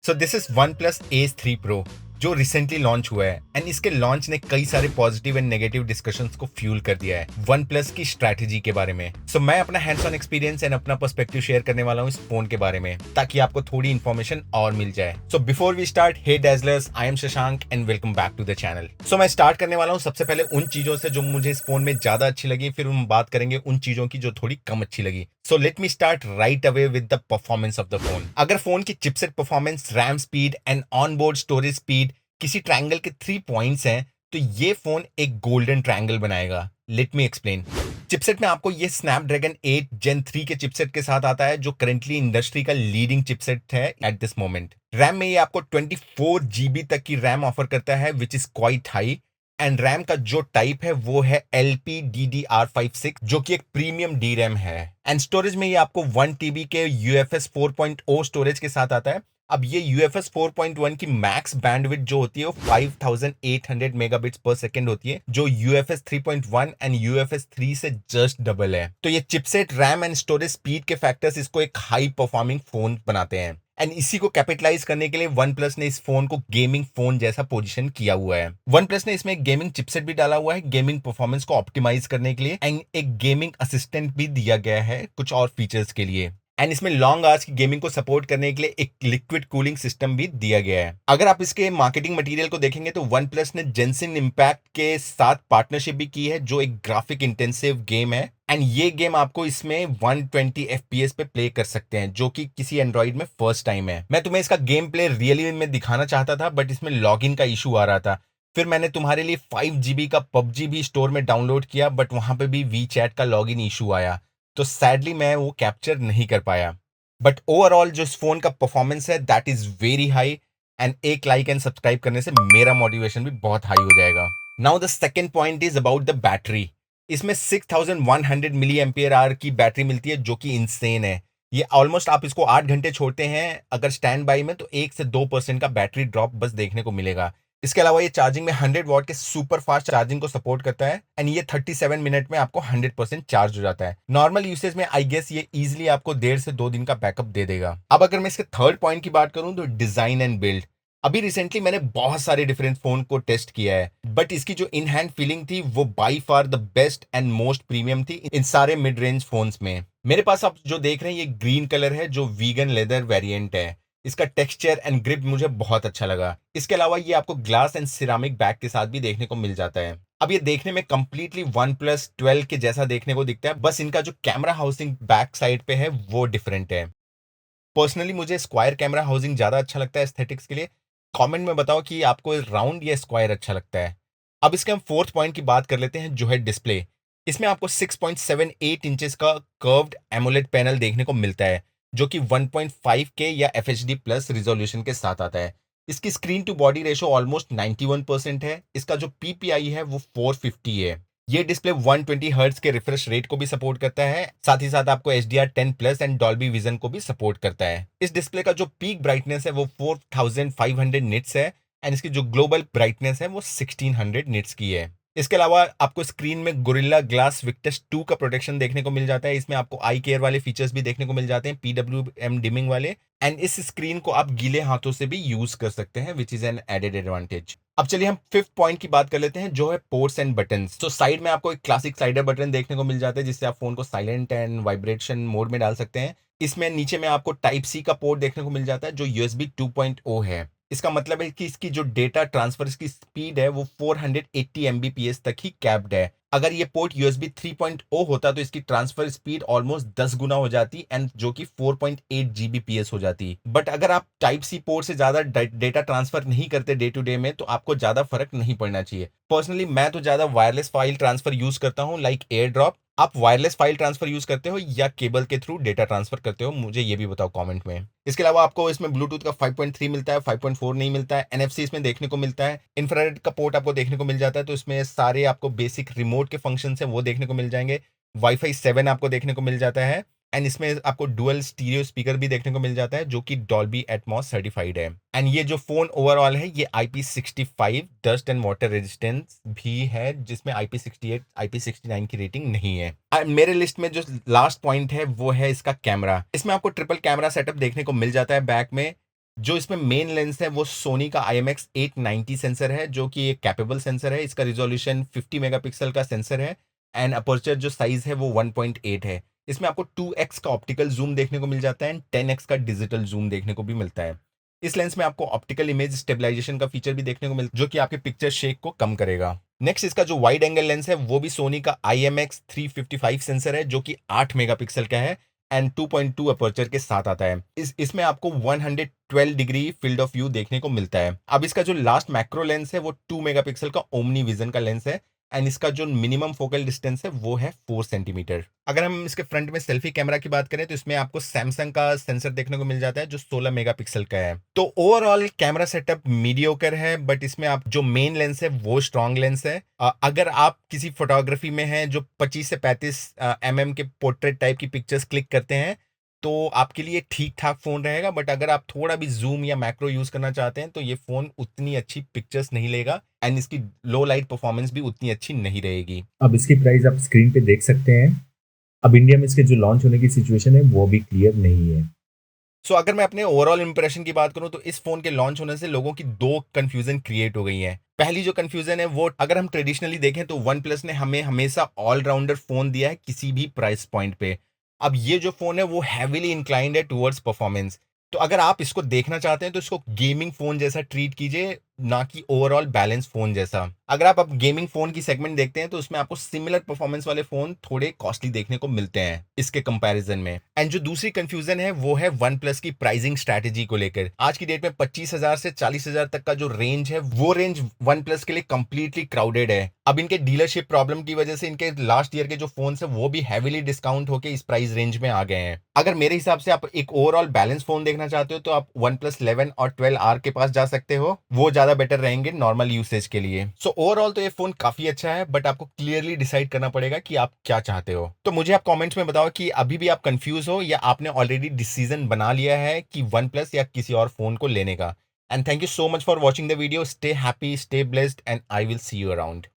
So this is OnePlus ace 3 pro जो recently launch हुआ है एंड इसके लॉन्च ने कई सारे पॉजिटिव एंड नेगेटिव डिस्कशंस को फ्यूल कर दिया है वन प्लस की स्ट्रैटेजी के बारे में। सो मैं अपना हैंड्स ऑन एक्सपीरियंस एंड अपना पर्सपेक्टिव शेयर करने वाला हूँ इस फोन के बारे में ताकि आपको थोड़ी इन्फॉर्मेशन और मिल जाए। So before we start, hey dazzlers, I am Shashank and welcome back to the channel. So मैं स्टार्ट करने वाला हूँ सबसे पहले उन चीजों से जो मुझे इस फोन में ज्यादा अच्छी लगी, फिर हम बात करेंगे उन चीजों की जो थोड़ी कम अच्छी लगी। So let me start right away with the performance of the phone. अगर फोन की chipset performance, RAM speed and on board storage speed किसी ट्रायंगल के 3 पॉइंट्स हैं तो ये फोन एक गोल्डन ट्रायंगल बनाएगा। Let me explain. चिपसेट में आपको ये स्नैपड्रैगन 8 जेन 3 के चिपसेट के साथ आता है जो करेंटली इंडस्ट्री का लीडिंग चिपसेट है एट दिस मोमेंट। रैम में ये आपको 24 GB तक की रैम ऑफर करता है which is quite high and RAM का जो टाइप है वो है LPDDR56 जो कि एक प्रीमियम डी रैम है। एंड स्टोरेज में ये आपको 1 TB के UFS 4.0 स्टोरेज के साथ आता है। अब ये UFS 4.1 की मैक्स बैंडविड्थ जो होती है वो 5800 मेगाबिट्स पर सेकेंड होती है जो UFS 3.1 एंड UFS 3 से जस्ट डबल है। तो ये chipset, RAM and storage speed के फैक्टर्स इसको एक हाई परफॉर्मिंग फोन बनाते हैं एंड इसी को कैपिटलाइज करने के लिए वन प्लस ने इस फोन को गेमिंग फोन जैसा पोजीशन किया हुआ है। वन प्लस ने इसमें एक गेमिंग चिपसेट भी डाला हुआ है गेमिंग परफॉर्मेंस को ऑप्टिमाइज करने के लिए एंड एक गेमिंग असिस्टेंट भी दिया गया है कुछ और फीचर्स के लिए एंड इसमें लॉन्ग आवर्स की गेमिंग को सपोर्ट करने के लिए एक लिक्विड कूलिंग सिस्टम भी दिया गया है। अगर आप इसके मार्केटिंग मटेरियल को देखेंगे तो वन प्लस ने जेंसिन इम्पैक्ट के साथ पार्टनरशिप भी की है जो एक ग्राफिक इंटेंसिव गेम है एंड ये गेम आपको इसमें 120 FPS पे प्ले कर सकते हैं जो कि किसी एंड्रॉइड में फर्स्ट टाइम है। मैं तुम्हें इसका गेम प्ले रियली में दिखाना चाहता था बट इसमें लॉगिन का इशू आ रहा था। फिर मैंने तुम्हारे लिए 5 GB का PUBG भी स्टोर में डाउनलोड किया बट वहां पे भी वीचैट का लॉगिन इशू आया तो सैडली मैं वो कैप्चर नहीं कर पाया। बट ओवरऑल जो इस फोन का परफॉर्मेंस है that is very high and एक लाइक एंड सब्सक्राइब करने से मेरा मोटिवेशन भी बहुत हाई हो जाएगा। Now the second point is about the battery. इसमें 6100 मिली एम्पियर आवर की बैटरी मिलती है जो कि इंसेन है। ये ऑलमोस्ट आप इसको 8 घंटे छोड़ते हैं अगर स्टैंड बाई में तो 1 से 2% का बैटरी ड्रॉप बस देखने को मिलेगा। इसके अलावा ये चार्जिंग में 100 W के सुपर फास्ट चार्जिंग को सपोर्ट करता है एंड ये 37 मिनट में आपको 100% चार्ज हो जाता है। नॉर्मल यूसेज में आई गेस ये इजीली आपको 1.5 से 2 दिन का बैकअप दे देगा। अब अगर मैं इसके थर्ड पॉइंट की बात करूं तो डिजाइन एंड बिल्ड। अभी रिसेंटली मैंने बहुत सारे डिफरेंट फोन को टेस्ट किया है बट इसकी जो इन हैंड फीलिंग थी वो by far the best and most premium थी इन सारे मिड रेंज फोन्स में। मेरे पास आप जो देख रहे हैं ये ग्रीन कलर है जो वीगन लेदर वेरिएंट है। इसका टेक्सचर एंड ग्रिप मुझे बहुत अच्छा लगा। इसके अलावा ये आपको ग्लास एंड सिरामिक बैक के साथ भी देखने को मिल जाता है। अब ये देखने में कंप्लीटली वन प्लस 12 के जैसा देखने को दिखता है बस इनका जो कैमरा हाउसिंग बैक साइड पे है वो डिफरेंट है। पर्सनली मुझे स्क्वायर कैमरा हाउसिंग ज्यादा अच्छा लगता है एस्थेटिक्स के लिए। कमेंट में बताओ कि आपको राउंड या स्क्वायर अच्छा लगता है। अब इसके हम फोर्थ पॉइंट की बात कर लेते हैं जो है डिस्प्ले। इसमें आपको 6.78 इंचेस का कर्व्ड एमोलेड पैनल देखने को मिलता है जो कि 1.5K या FHD प्लस रिजोल्यूशन के साथ आता है। इसकी screen to body ratio almost 91% है। इसका जो PPI है वो 450 है। ये डिस्प्ले 120 हर्ट्ज के रिफ्रेश रेट को भी सपोर्ट करता है, साथ ही साथ आपको HDR10 plus and Dolby vision को भी सपोर्ट करता है। इस डिस्प्ले का जो पीक ब्राइटनेस है वो 4500 निट्स है एंड इसकी जो ग्लोबल ब्राइटनेस है वो 1600 निट्स की है। इसके अलावा आपको स्क्रीन में गोरिल्ला ग्लास विक्टस 2 का प्रोटेक्शन देखने को मिल जाता है। इसमें आपको आई केयर वाले फीचर्स भी देखने को मिल जाते हैं, PWM डिमिंग वाले एंड इस स्क्रीन को आप गीले हाथों से भी यूज कर सकते हैं which is an added advantage. अब चलिए हम फिफ्थ पॉइंट की बात कर लेते हैं जो है पोर्ट्स एंड बटन्स। तो साइड में आपको एक क्लासिक स्लाइडर बटन देखने को मिल जाता है जिससे आप फोन को साइलेंट एंड वाइब्रेशन मोड में डाल सकते हैं। इसमें नीचे में आपको टाइप सी का पोर्ट देखने को मिल जाता है जो USB 2.0 है। इसका मतलब है कि इसकी जो डेटा ट्रांसफर की स्पीड है वो 480 Mbps तक ही कैप्ड है। अगर ये पोर्ट USB 3.0 होता तो इसकी ट्रांसफर स्पीड ऑलमोस्ट 10 गुना हो जाती एंड जो कि 4.8 Gbps हो जाती। बट अगर आप टाइप सी पोर्ट से ज्यादा डेटा ट्रांसफर नहीं करते डे टू डे में तो आपको ज्यादा फर्क नहीं पड़ना चाहिए। पर्सनली मैं तो ज्यादा वायरलेस फाइल ट्रांसफर यूज करता हूँ लाइक एयर ड्रॉप। आप वायरलेस फाइल ट्रांसफर यूज करते हो या केबल के थ्रू डेटा ट्रांसफर करते हो, मुझे ये भी बताओ कमेंट में। इसके अलावा आपको इसमें ब्लूटूथ का 5.3 मिलता है, 5.4 नहीं मिलता है। NFC इसमें देखने को मिलता है। इंफ्रारेड का पोर्ट आपको देखने को मिल जाता है तो इसमें सारे आपको बेसिक रिमोट के फंक्शन है वो देखने को मिल जाएंगे। वाईफाई 7 आपको देखने को मिल जाता है एंड इसमें आपको डुअल स्टीरियो स्पीकर भी देखने को मिल जाता है जो कि डॉल्बी एटमॉस सर्टिफाइड है। एंड ये जो फोन ओवरऑल है ये IP65 dust and water resistance भी है जिसमें IP68 IP69 की रेटिंग नहीं है। मेरे लिस्ट में जो लास्ट पॉइंट है वो है इसका कैमरा। इसमें आपको ट्रिपल कैमरा सेटअप देखने को मिल जाता है बैक में जो इसमें मेन लेंस है वो सोनी का IMX890 सेंसर है, जो कि एक कैपेबल सेंसर है। इसका रिजोल्यूशन 50 मेगापिक्सल का सेंसर है एंड अपर्चर जो साइज है वो 1.8 है। इसमें आपको 2x का ऑप्टिकल जूम देखने को मिल जाता है एंड 10x का डिजिटल जूम देखने को भी मिलता है। इस लेंस में आपको ऑप्टिकल इमेज स्टेबलाइजेशन का फीचर भी देखने को मिलता है, जो कि आपके पिक्चर शेक को कम करेगा। नेक्स्ट इसका जो वाइड एंगल लेंस है वो भी सोनी का IMX355 सेंसर है, जो कि 8 मेगापिक्सल का है एंड 2.2 अपर्चर के साथ आता है। इसमें आपको 112 डिग्री फील्ड ऑफ व्यू देखने को मिलता है। अब इसका जो लास्ट मैक्रो लेंस है वो 2 मेगापिक्सल का ओमनी विजन का लेंस है एंड इसका जो मिनिमम फोकल डिस्टेंस है वो है 4 सेंटीमीटर। अगर हम इसके फ्रंट में सेल्फी कैमरा की बात करें तो इसमें आपको सैमसंग का सेंसर देखने को मिल जाता है, जो 16 मेगापिक्सल का है। तो ओवरऑल कैमरा सेटअप मीडियोकर है, बट इसमें आप जो मेन लेंस है वो स्ट्रॉन्ग लेंस है। अगर आप किसी फोटोग्राफी में हैं जो 25 से 35 mm के पोर्ट्रेट टाइप की पिक्चर्स क्लिक करते हैं, तो आपके लिए ठीक ठाक फोन रहेगा। बट अगर आप थोड़ा भी जूम या मैक्रो यूज करना चाहते हैं तो ये फोन उतनी अच्छी पिक्चर्स नहीं लेगा एंड इसकी लो लाइट परफॉर्मेंस भी उतनी अच्छी नहीं रहेगी। अब इसकी प्राइस आप स्क्रीन पे देख सकते हैं। अब इंडिया में इसके जो लॉन्च होने की सिचुएशन है वो भी क्लियर नहीं है। सो अगर मैं अपने ओवरऑल इंप्रेशन की बात करूं तो इस फोन के लॉन्च होने से लोगों की दो कंफ्यूजन क्रिएट हो गई है। पहली जो कंफ्यूजन है वो, अगर हम ट्रेडिशनली देखें तो वन प्लस ने हमें हमेशा ऑलराउंडर फोन दिया है किसी भी प्राइस पॉइंट पे। अब ये जो फोन है वो हैविली इंक्लाइंड है टुवर्ड्स परफॉर्मेंस। तो अगर आप इसको देखना चाहते हैं तो इसको गेमिंग फोन जैसा ट्रीट कीजिए, ना कि ओवरऑल बैलेंस फोन जैसा। अगर आप अब गेमिंग फोन की सेगमेंट देखते हैं तो उसमें आपको सिमिलर परफॉर्मेंस वाले फोन थोड़े कॉस्टली देखने को मिलते हैं इसके कंपैरिजन में। एंड जो दूसरी कंफ्यूजन है वो है वन प्लस की प्राइसिंग स्ट्रैटेजी को लेकर। आज की डेट में 25,000 से 40,000 तक का जो रेंज है वो रेंज वन प्लस के लिए कंप्लीटली क्राउडेड है। अब इनके डीलरशिप प्रॉब्लम की वजह से इनके लास्ट ईयर के जो फोन है वो भी हैविली डिस्काउंट होके इस प्राइस रेंज में आ गए हैं। अगर मेरे हिसाब से आप एक ओवरऑल बैलेंस फोन देखना चाहते हो तो आप वन प्लस 11 और 12R के पास जा सकते हो, वो ज्यादा बेटर रहेंगे नॉर्मल यूसेज के लिए। सो ओवरऑल तो ये फोन काफी अच्छा है, बट आपको क्लियरली डिसाइड करना पड़ेगा कि आप क्या चाहते हो। तो मुझे आप कमेंट्स में बताओ कि अभी भी आप कंफ्यूज हो या आपने ऑलरेडी डिसीजन बना लिया है कि वन प्लस या किसी और फोन को लेने का। And thank you so much for watching the video. Stay happy, stay blessed and I will see you around.